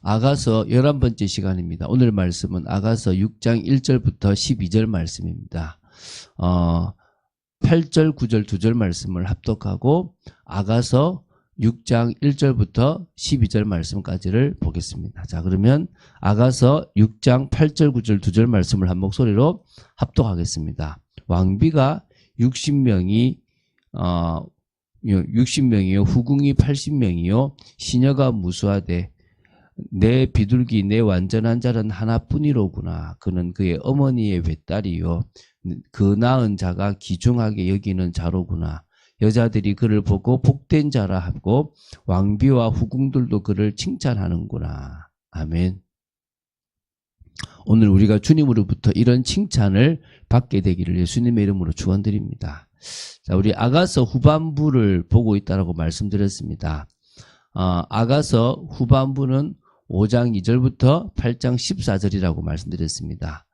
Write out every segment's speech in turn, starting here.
아가서 11번째 시간입니다. 오늘 말씀은 아가서 6장 1절부터 12절 말씀입니다. 8절, 9절, 2절 말씀을 합독하고 아가서 6장 1절부터 12절 말씀까지를 보겠습니다. 자, 그러면 아가서 6장 8절, 9절, 2절 말씀을 한 목소리로 합독하겠습니다. 왕비가 60명이요, 후궁이 80명이요, 시녀가 무수하되 내 비둘기 내 완전한 자는 하나뿐이로구나. 그는 그의 어머니의 외딸이요, 그 낳은 자가 귀중하게 여기는 자로구나. 여자들이 그를 보고 복된 자라 하고 왕비와 후궁들도 그를 칭찬하는구나. 아멘. 오늘 우리가 주님으로부터 이런 칭찬을 받게 되기를 예수님의 이름으로 축원드립니다. 자, 우리 아가서 후반부를 보고 있다라고 말씀드렸습니다. 아가서 후반부는 5장 2절부터 8장 14절이라고 말씀드렸습니다.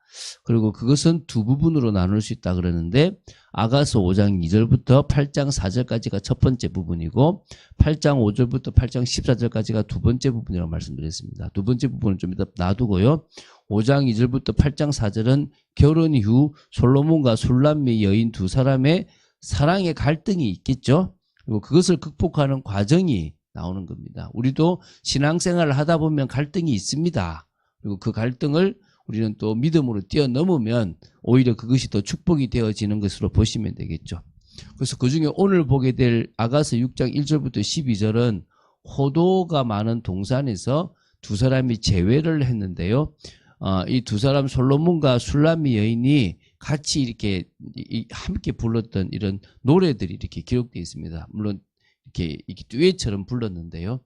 그리고 그것은 두 부분으로 나눌 수 있다 그러는데 아가서 5장 2절부터 8장 4절까지가 첫 번째 부분이고 8장 5절부터 8장 14절까지가 두 번째 부분이라고 말씀드렸습니다. 두 번째 부분은 좀 이따 놔두고요. 5장 2절부터 8장 4절은 결혼 이후 솔로몬과 술람미 여인 두 사람의 사랑의 갈등이 있겠죠. 그리고 그것을 극복하는 과정이 나오는 겁니다. 우리도 신앙생활을 하다 보면 갈등이 있습니다. 그리고 그 갈등을 우리는 또 믿음으로 뛰어넘으면 오히려 그것이 더 축복이 되어지는 것으로 보시면 되겠죠. 그래서 그중에 오늘 보게 될 아가서 6장 1절부터 12절은 호도가 많은 동산에서 두 사람이 재회를 했는데요. 이 두 사람 솔로몬과 술람미 여인이 같이 이렇게 함께 불렀던 이런 노래들이 이렇게 기록되어 있습니다. 물론 이렇게 듀엣처럼 불렀는데요.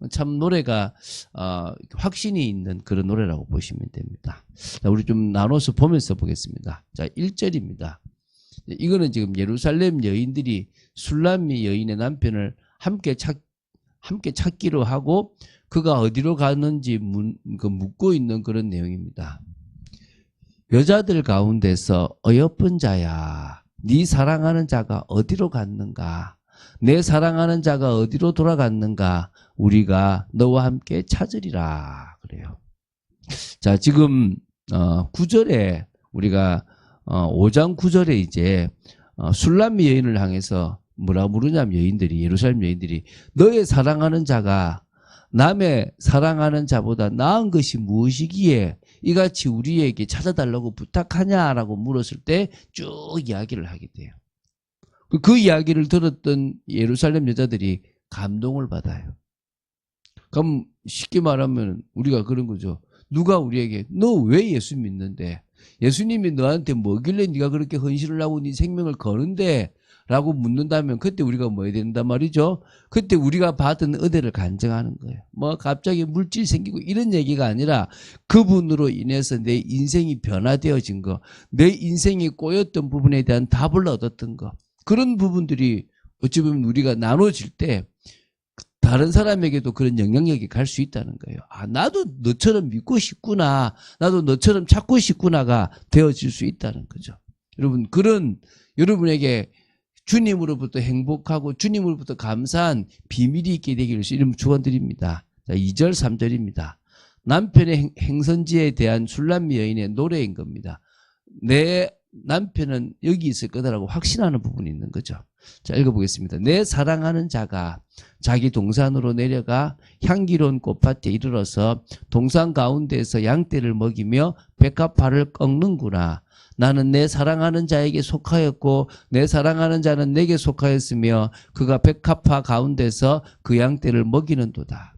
참 노래가 확신이 있는 그런 노래라고 보시면 됩니다. 자, 우리 좀 나눠서 보면서 보겠습니다. 자, 1절입니다. 이거는 지금 예루살렘 여인들이 술람미 여인의 남편을 함께 찾기로 하고 그가 어디로 가는지 묻고 있는 그런 내용입니다. 여자들 가운데서 어여쁜 자야, 네 사랑하는 자가 어디로 갔는가? 내 사랑하는 자가 어디로 돌아갔는가? 우리가 너와 함께 찾으리라. 그래요. 자, 지금 9절에 우리가 5장 9절에 이제 술람미 여인을 향해서 뭐라 부르냐면 여인들이, 예루살렘 여인들이 너의 사랑하는 자가 남의 사랑하는 자보다 나은 것이 무엇이기에 이같이 우리에게 찾아달라고 부탁하냐라고 물었을 때 쭉 이야기를 하게 돼요. 그 이야기를 들었던 예루살렘 여자들이 감동을 받아요. 그럼 쉽게 말하면 우리가 그런 거죠. 누가 우리에게 너 왜 예수 믿는데? 예수님이 너한테 뭐길래 네가 그렇게 헌신을 하고 네 생명을 거는데? 라고 묻는다면 그때 우리가 뭐 해야 된단 말이죠? 그때 우리가 받은 은혜를 간증하는 거예요. 뭐 갑자기 물질 생기고 이런 얘기가 아니라 그분으로 인해서 내 인생이 변화되어진 거, 내 인생이 꼬였던 부분에 대한 답을 얻었던 거, 그런 부분들이 어찌 보면 우리가 나눠질 때 다른 사람에게도 그런 영향력이 갈 수 있다는 거예요. 아, 나도 너처럼 믿고 싶구나, 나도 너처럼 찾고 싶구나가 되어질 수 있다는 거죠. 여러분, 그런 여러분에게 주님으로부터 행복하고 주님으로부터 감사한 비밀이 있게 되기를 이름 축원드립니다. 자, 2절 3절입니다. 남편의 행선지에 대한 술람미 여인의 노래인 겁니다. 내 남편은 여기 있을 거다라고 확신하는 부분이 있는 거죠. 자, 읽어보겠습니다. 내 사랑하는 자가 자기 동산으로 내려가 향기로운 꽃밭에 이르러서 동산 가운데에서 양떼를 먹이며 백합화를 꺾는구나. 나는 내 사랑하는 자에게 속하였고 내 사랑하는 자는 내게 속하였으며 그가 백합화 가운데서 그 양떼를 먹이는도다.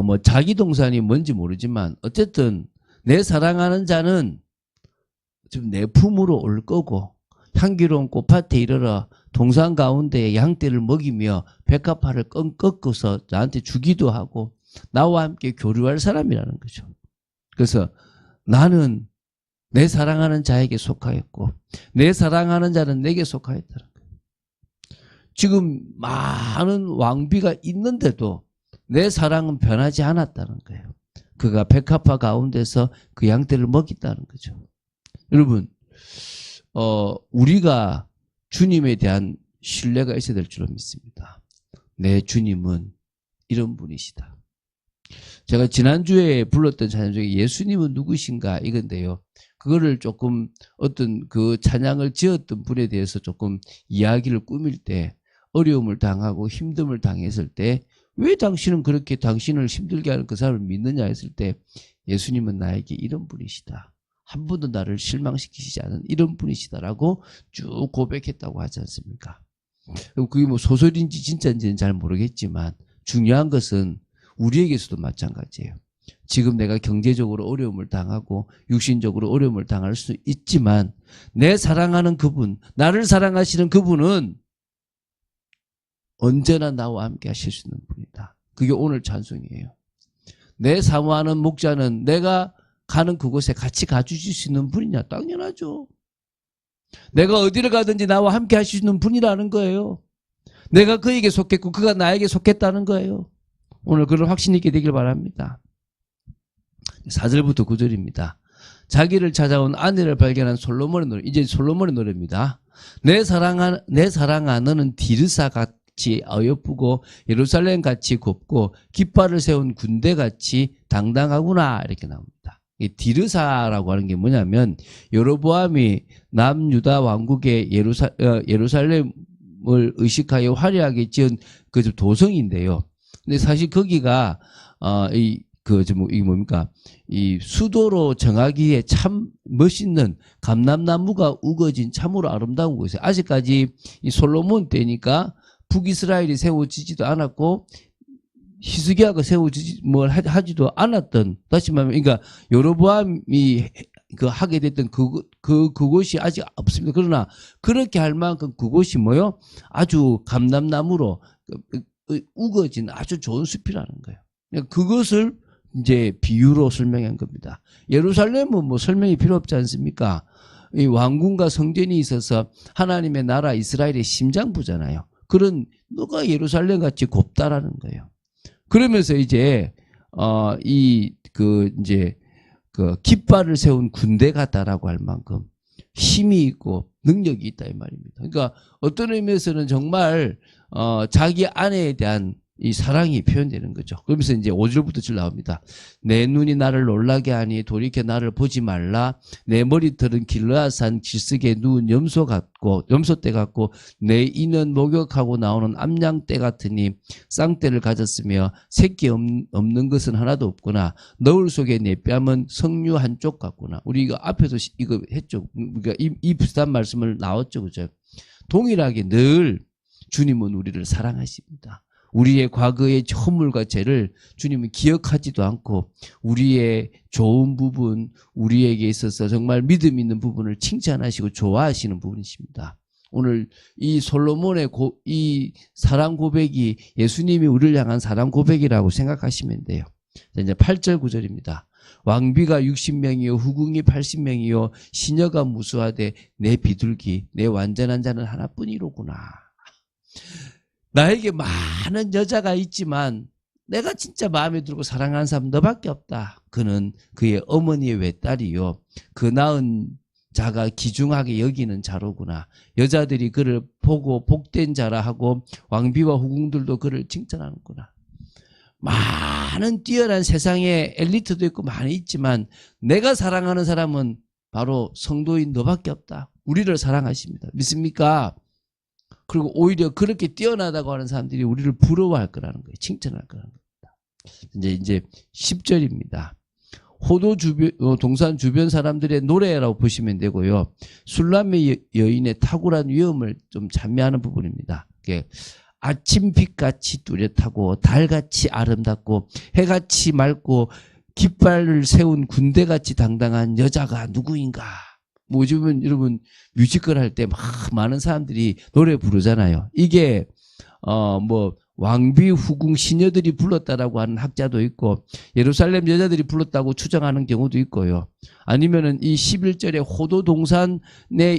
뭐 자기 동산이 뭔지 모르지만 어쨌든 내 사랑하는 자는 좀 내 품으로 올 거고 향기로운 꽃밭에 이르러 동산 가운데에 양떼를 먹이며 백합화를 꺾어서 나한테 주기도 하고 나와 함께 교류할 사람이라는 거죠. 그래서 나는 내 사랑하는 자에게 속하였고 내 사랑하는 자는 내게 속하였다는 거예요. 지금 많은 왕비가 있는데도 내 사랑은 변하지 않았다는 거예요. 그가 백합화 가운데서 그 양떼를 먹였다는 거죠. 여러분, 우리가 주님에 대한 신뢰가 있어야 될 줄로 믿습니다. 내 주님은 이런 분이시다. 제가 지난주에 불렀던 찬양 중에 예수님은 누구신가 이건데요. 그거를 조금 어떤 그 찬양을 지었던 분에 대해서 조금 이야기를 꾸밀 때 어려움을 당하고 힘듦을 당했을 때 왜 당신은 그렇게 당신을 힘들게 하는 그 사람을 믿느냐 했을 때 예수님은 나에게 이런 분이시다. 한 번도 나를 실망시키시지 않은 이런 분이시다라고 쭉 고백했다고 하지 않습니까? 그게 뭐 소설인지 진짜인지는 잘 모르겠지만 중요한 것은 우리에게서도 마찬가지예요. 지금 내가 경제적으로 어려움을 당하고 육신적으로 어려움을 당할 수 있지만 내 사랑하는 그분, 나를 사랑하시는 그분은 언제나 나와 함께 하실 수 있는 분이다. 그게 오늘 찬송이에요. 내 사모하는 목자는 내가 가는 그곳에 같이 가주실 수 있는 분이냐? 당연하죠. 내가 어디를 가든지 나와 함께 하실 수 있는 분이라는 거예요. 내가 그에게 속했고 그가 나에게 속했다는 거예요. 오늘 그런 확신 있게 되길 바랍니다. 4절부터 9절입니다. 자기를 찾아온 아내를 발견한 솔로몬의 노래. 이제 솔로몬의 노래입니다. 내 사랑아 너는 디르사 같이 어여쁘고 예루살렘 같이 곱고 깃발을 세운 군대 같이 당당하구나 이렇게 나옵니다. 이 디르사라고 하는 게 뭐냐면 여로보암이 남유다 왕국의 예루살렘을 의식하여 화려하게 지은 그 도성인데요. 근데 사실 거기가 이게 뭡니까? 이 수도로 정하기에 참 멋있는 감람나무가 우거진 참으로 아름다운 곳이에요. 아직까지 이 솔로몬 때니까 북이스라엘이 세워지지도 않았고 히스기야가 세워지지 하지도 않았던, 다시 말하면 그러니까 여로보암이 하게 됐던 그곳이 아직 없습니다. 그러나 그렇게 할 만큼 그곳이 뭐요? 아주 감람나무로 우거진 아주 좋은 숲이라는 거예요. 그것을 이제 비유로 설명한 겁니다. 예루살렘은 뭐 설명이 필요 없지 않습니까? 이 왕궁과 성전이 있어서 하나님의 나라 이스라엘의 심장부잖아요. 그런 너가 예루살렘 같이 곱다라는 거예요. 그러면서 이제 깃발을 세운 군대 같다라고 할 만큼 힘이 있고 능력이 있다 이 말입니다. 그러니까 어떤 의미에서는 정말 자기 아내에 대한 이 사랑이 표현되는 거죠. 그러면서 이제 5절부터 줄 나옵니다. 내 눈이 나를 놀라게 하니 돌이켜 나를 보지 말라. 내 머리털은 길르앗산 질석에 누운 염소떼 같고 내 이는 목욕하고 나오는 암양떼 같으니 쌍떼를 가졌으며 새끼 없는 것은 하나도 없구나. 너울 속에 내 뺨은 석류 한쪽 같구나. 우리 이거 앞에서 이거 했죠. 그러니까 이 비슷한 말씀을 나왔죠. 그죠? 동일하게 늘 주님은 우리를 사랑하십니다. 우리의 과거의 허물과 죄를 주님은 기억하지도 않고 우리의 좋은 부분, 우리에게 있어서 정말 믿음 있는 부분을 칭찬하시고 좋아하시는 부분이십니다. 오늘 이 솔로몬의 이 사랑 고백이 예수님이 우리를 향한 사랑 고백이라고 생각하시면 돼요. 이제 8절 9절입니다. 왕비가 60명이요 후궁이 80명이요 시녀가 무수하되 내 비둘기 내 완전한 자는 하나뿐이로구나. 나에게 많은 여자가 있지만 내가 진짜 마음에 들고 사랑하는 사람 너밖에 없다. 그는 그의 어머니의 외딸이요 그 낳은 자가 귀중하게 여기는 자로구나. 여자들이 그를 보고 복된 자라 하고 왕비와 후궁들도 그를 칭찬하는구나. 많은 뛰어난 세상에 엘리트도 있고 많이 있지만 내가 사랑하는 사람은 바로 성도인 너밖에 없다. 우리를 사랑하십니다. 믿습니까? 그리고 오히려 그렇게 뛰어나다고 하는 사람들이 우리를 부러워할 거라는 거예요. 칭찬할 거라는 겁니다. 이제 10절입니다. 호도 동산 주변 사람들의 노래라고 보시면 되고요. 술람의 여인의 탁월한 위엄을 좀 찬미하는 부분입니다. 아침빛같이 뚜렷하고 달같이 아름답고 해같이 맑고 깃발을 세운 군대같이 당당한 여자가 누구인가? 뭐 요즘은 여러분 뮤지컬 할 때 막 많은 사람들이 노래 부르잖아요. 이게 왕비 후궁 시녀들이 불렀다라고 하는 학자도 있고 예루살렘 여자들이 불렀다고 추정하는 경우도 있고요. 아니면은 이 11절에 호도 동산에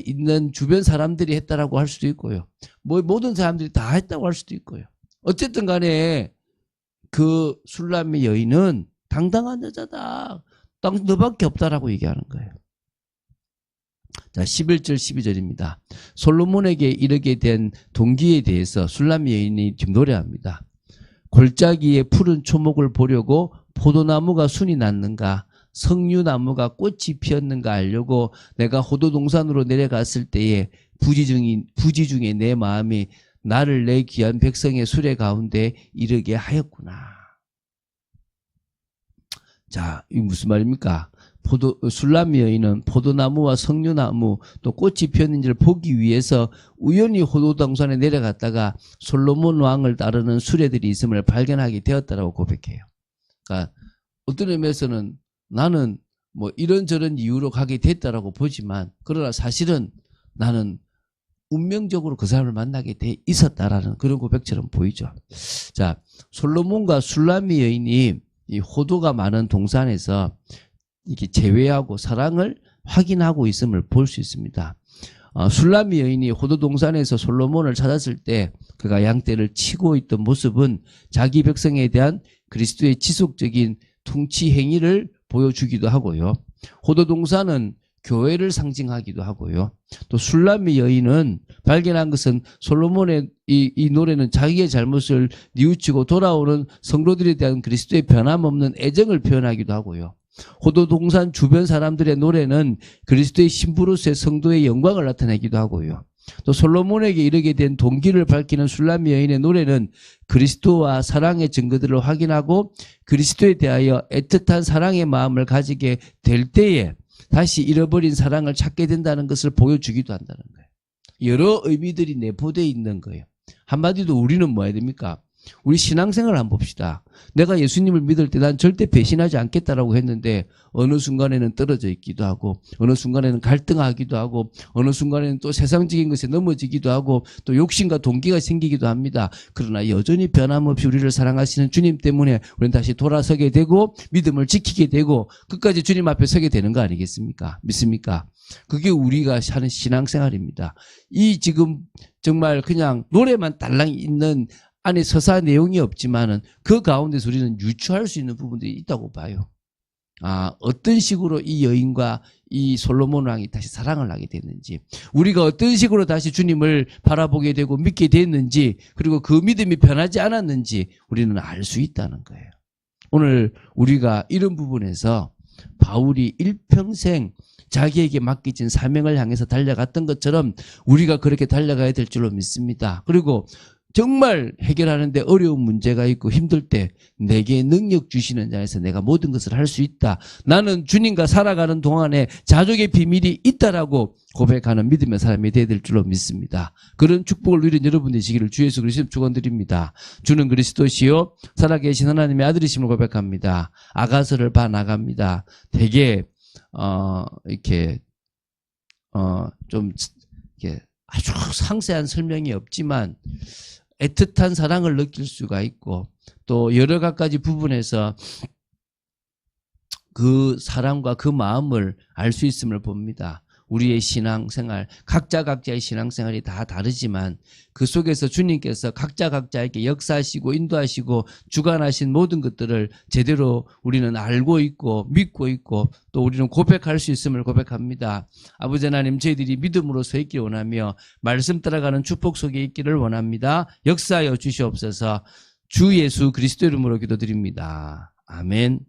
있는 주변 사람들이 했다라고 할 수도 있고요. 뭐 모든 사람들이 다 했다고 할 수도 있고요. 어쨌든 간에 그 술람의 여인은 당당한 여자다. 너밖에 없다라고 얘기하는 거예요. 자, 11절 12절입니다. 솔로몬에게 이르게 된 동기에 대해서 술람 여인이 지금 노래합니다. 골짜기에 푸른 초목을 보려고 포도나무가 순이 났는가, 석류나무가 꽃이 피었는가 알려고 내가 호도동산으로 내려갔을 때에 부지 중에 내 마음이 나를 내 귀한 백성의 수레 가운데 이르게 하였구나. 자, 이 무슨 말입니까? 술람미 여인은 포도나무와 석류나무 또 꽃이 피었는지를 보기 위해서 우연히 호도동산에 내려갔다가 솔로몬 왕을 따르는 수레들이 있음을 발견하게 되었다라고 고백해요. 그러니까 어떤 의미에서는 나는 뭐 이런저런 이유로 가게 됐다라고 보지만, 그러나 사실은 나는 운명적으로 그 사람을 만나게 돼 있었다라는 그런 고백처럼 보이죠. 자, 솔로몬과 술람미 여인이 이 호도가 많은 동산에서 이렇게 재회하고 사랑을 확인하고 있음을 볼 수 있습니다. 술람미 여인이 호도 동산에서 솔로몬을 찾았을 때 그가 양떼를 치고 있던 모습은 자기 백성에 대한 그리스도의 지속적인 통치 행위를 보여주기도 하고요. 호도 동산은 교회를 상징하기도 하고요. 또 술람미 여인은 발견한 것은 솔로몬의 이 노래는 자기의 잘못을 뉘우치고 돌아오는 성도들에 대한 그리스도의 변함없는 애정을 표현하기도 하고요. 호도동산 주변 사람들의 노래는 그리스도의 신부로서의 성도의 영광을 나타내기도 하고요. 또 솔로몬에게 이르게 된 동기를 밝히는 술람미 여인의 노래는 그리스도와 사랑의 증거들을 확인하고 그리스도에 대하여 애틋한 사랑의 마음을 가지게 될 때에 다시 잃어버린 사랑을 찾게 된다는 것을 보여주기도 한다는 거예요. 여러 의미들이 내포되어 있는 거예요. 한마디로 우리는 뭐 해야 됩니까? 우리 신앙생활을 한번 봅시다. 내가 예수님을 믿을 때 난 절대 배신하지 않겠다라고 했는데 어느 순간에는 떨어져 있기도 하고 어느 순간에는 갈등하기도 하고 어느 순간에는 또 세상적인 것에 넘어지기도 하고 또 욕심과 동기가 생기기도 합니다. 그러나 여전히 변함없이 우리를 사랑하시는 주님 때문에 우리는 다시 돌아서게 되고 믿음을 지키게 되고 끝까지 주님 앞에 서게 되는 거 아니겠습니까? 믿습니까? 그게 우리가 하는 신앙생활입니다. 이 지금 정말 그냥 노래만 딸랑 있는 안에 서사 내용이 없지만은 그 가운데서 우리는 유추할 수 있는 부분들이 있다고 봐요. 어떤 식으로 이 여인과 이 솔로몬 왕이 다시 사랑을 하게 됐는지, 우리가 어떤 식으로 다시 주님을 바라보게 되고 믿게 됐는지, 그리고 그 믿음이 변하지 않았는지 우리는 알 수 있다는 거예요. 오늘 우리가 이런 부분에서 바울이 일평생 자기에게 맡겨진 사명을 향해서 달려갔던 것처럼 우리가 그렇게 달려가야 될 줄로 믿습니다. 그리고 정말 해결하는데 어려운 문제가 있고 힘들 때 내게 능력 주시는 자에서 내가 모든 것을 할 수 있다. 나는 주님과 살아가는 동안에 자족의 비밀이 있다라고 고백하는 믿음의 사람이 되어야 될 줄로 믿습니다. 그런 축복을 누린 여러분 되시기를 주 예수 그리스도 축원드립니다. 주는 그리스도시요 살아계신 하나님의 아들이심을 고백합니다. 아가서를 봐 나갑니다. 되게 이렇게 좀 이렇게 아주 상세한 설명이 없지만 애틋한 사랑을 느낄 수가 있고 또 여러 가지 부분에서 그 사랑과 그 마음을 알 수 있음을 봅니다. 우리의 신앙생활, 각자의 신앙생활이 다 다르지만 그 속에서 주님께서 각자에게 역사하시고 인도하시고 주관하신 모든 것들을 제대로 우리는 알고 있고 믿고 있고 또 우리는 고백할 수 있음을 고백합니다. 아버지 하나님, 저희들이 믿음으로 서 있기를 원하며 말씀 따라가는 축복 속에 있기를 원합니다. 역사하여 주시옵소서. 주 예수 그리스도 이름으로 기도드립니다. 아멘.